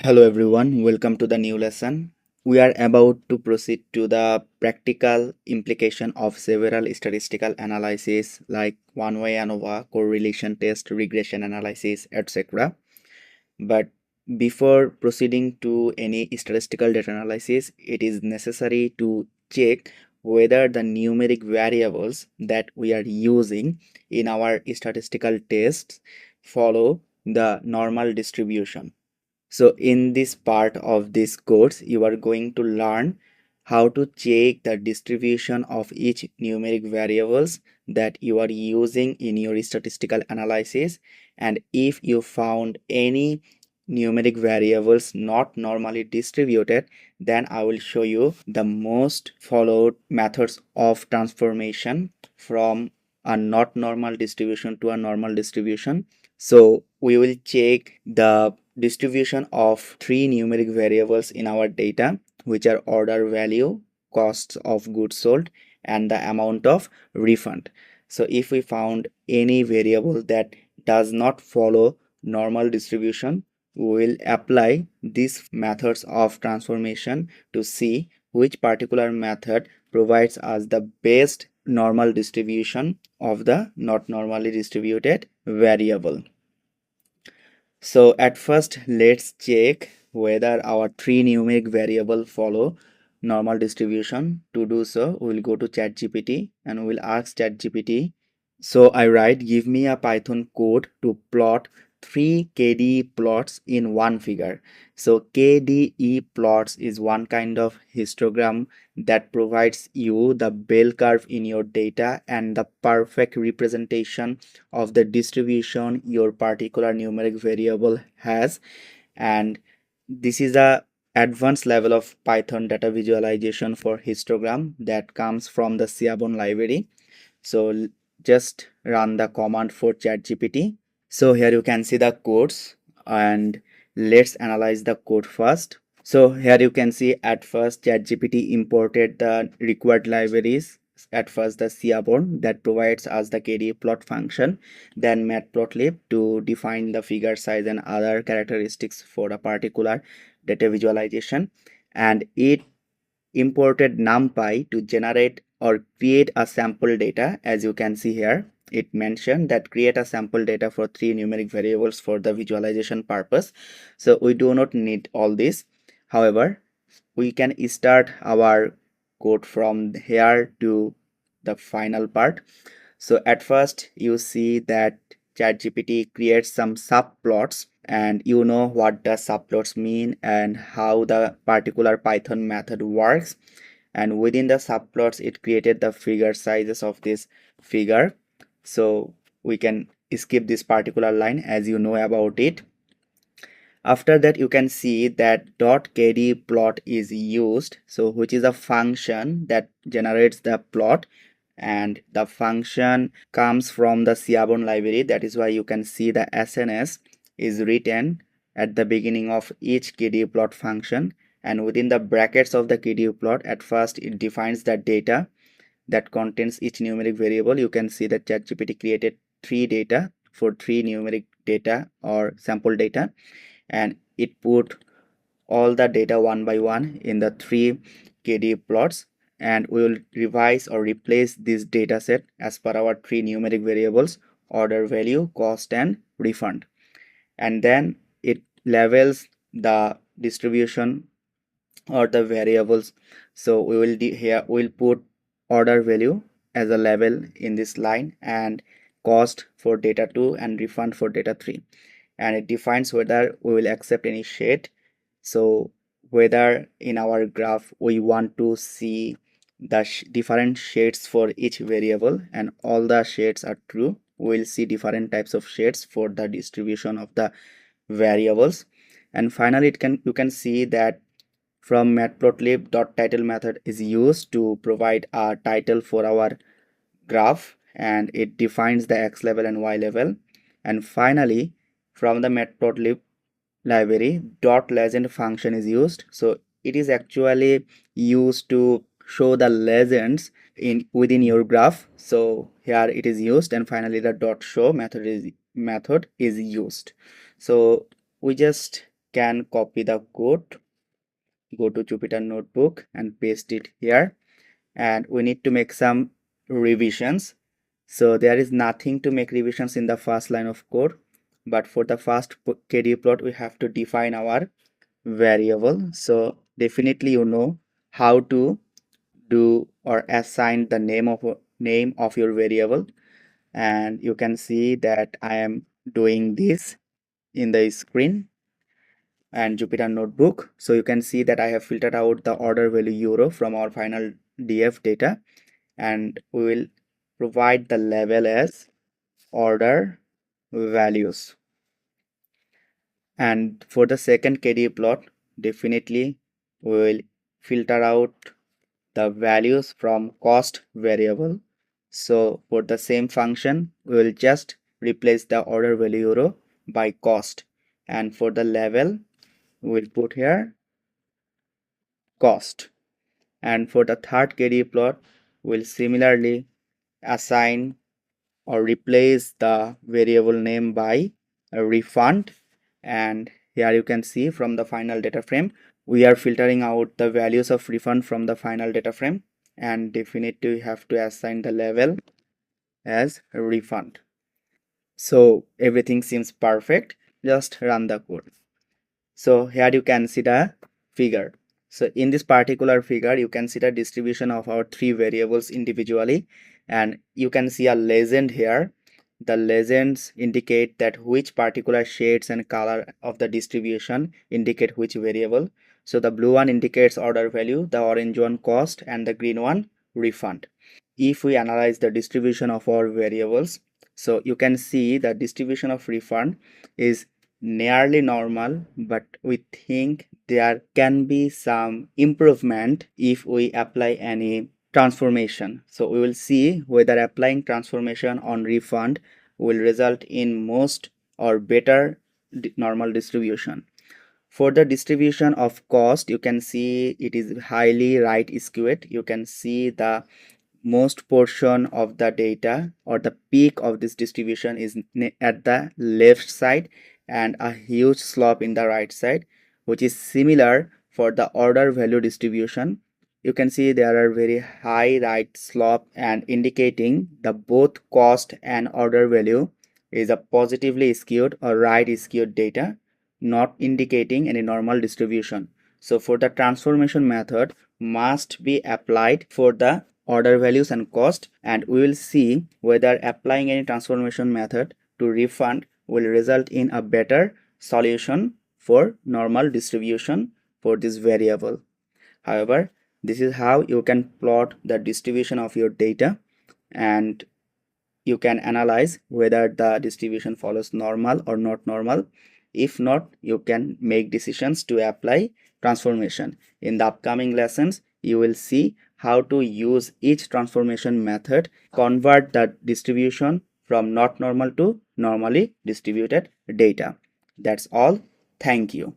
Hello everyone, welcome to the new lesson. We are about to proceed to the practical implication of several statistical analysis like one-way ANOVA, correlation test, regression analysis, etc. But before proceeding to any statistical data analysis, it is necessary to check whether the numeric variables that we are using in our statistical tests follow the normal distribution. So in this part of this course, you are going to learn how to check the distribution of each numeric variables that you are using in your statistical analysis. And if you found any numeric variables not normally distributed, then I will show you the most followed methods of transformation from a not normal distribution to a normal distribution. So we will check the distribution of three numeric variables in our data, which are order value, costs of goods sold, and the amount of refund. So if we found any variable that does not follow normal distribution, we will apply these methods of transformation to see which particular method provides us the best normal distribution of the not normally distributed variable. So at first, let's check whether our three numeric variable follow normal distribution. To do so, we'll go to ChatGPT and we'll ask ChatGPT. So I write, give me a Python code to plot three KDE plots in one figure. So KDE plots is one kind of histogram that provides you the bell curve in your data and the perfect representation of the distribution your particular numeric variable has. And this is a advanced level of Python data visualization for histogram that comes from the Seaborn library. So just run the command for ChatGPT. So here you can see the codes, and let's analyze the code first. So here you can see at first ChatGPT imported the required libraries. At first the Seaborn that provides us the KDE plot function, then matplotlib to define the figure size and other characteristics for a particular data visualization, and it imported numpy to generate or create a sample data. As you can see here, it mentioned that create a sample data for three numeric variables for the visualization purpose. So we do not need all this. However, we can start our code from here to the final part. So at first you see that ChatGPT creates some subplots, and you know what the subplots mean and how the particular Python method works. And within the subplots, it created the figure sizes of this figure. So we can skip this particular line as you know about it. After that, you can see that .kd plot is used, so which is a function that generates the plot, and the function comes from the Seaborn library. That is why you can see the SNS is written at the beginning of each KD plot function, and within the brackets of the KD plot, at first it defines the data that contains each numeric variable. You can see that ChatGPT created three data for three numeric data or sample data, and it put all the data one by one in the three KD plots, and we will revise or replace this data set as per our three numeric variables: order value, cost, and refund. And then it labels the distribution or the variables. So we will here we'll put order value as a label in this line, and cost for data 2 and refund for data 3, and it defines whether we will accept any shade. So whether in our graph we want to see the different shades for each variable, and all the shades are true, we'll see different types of shades for the distribution of the variables. And finally you can see that from matplotlib title method is used to provide a title for our graph, and it defines the x level and y level. And finally, from the matplotlib library, legend function is used. So it is actually used to show the legends in within your graph. So here it is used, and finally the show method is used. So we just can copy the code, go to Jupyter Notebook and paste it here. And we need to make some revisions. So there is nothing to make revisions in the first line of code, but for the first KD plot we have to define our variable. So definitely you know how to do or assign the name of your variable, and you can see that I am doing this in the screen and Jupyter Notebook. So you can see that I have filtered out the order value euro from our final DF data, and we will provide the label as order values. And for the second KD plot, definitely we will filter out the values from cost variable. So for the same function, we will just replace the order value euro by cost, and for the label we'll put here cost. And for the third KD plot, we'll similarly assign or replace the variable name by a refund. And here you can see from the final data frame we are filtering out the values of refund from the final data frame, and definitely we have to assign the label as refund. So everything seems perfect. Just run the code. So here you can see the figure. So in this particular figure, you can see the distribution of our three variables individually, and you can see a legend here. The legends indicate that which particular shades and color of the distribution indicate which variable. So the blue one indicates order value, the orange one cost, and the green one refund. If we analyze the distribution of our variables, so you can see the distribution of refund is nearly normal, but we think there can be some improvement if we apply any transformation. So we will see whether applying transformation on refund will result in most or better normal distribution. For the distribution of cost, you can see it is highly right skewed. You can see the most portion of the data or the peak of this distribution is at the left side and a huge slope in the right side, which is similar for the order value distribution. You can see there are very high right slope and indicating the both cost and order value is a positively skewed or right skewed data, not indicating any normal distribution. So for the transformation method must be applied for the order values and cost, and we will see whether applying any transformation method to refund will result in a better solution for normal distribution for this variable. However, this is how you can plot the distribution of your data, and you can analyze whether the distribution follows normal or not normal. If not, you can make decisions to apply transformation. In the upcoming lessons, you will see how to use each transformation method, convert the distribution from not normal to normally distributed data. That's all. Thank you.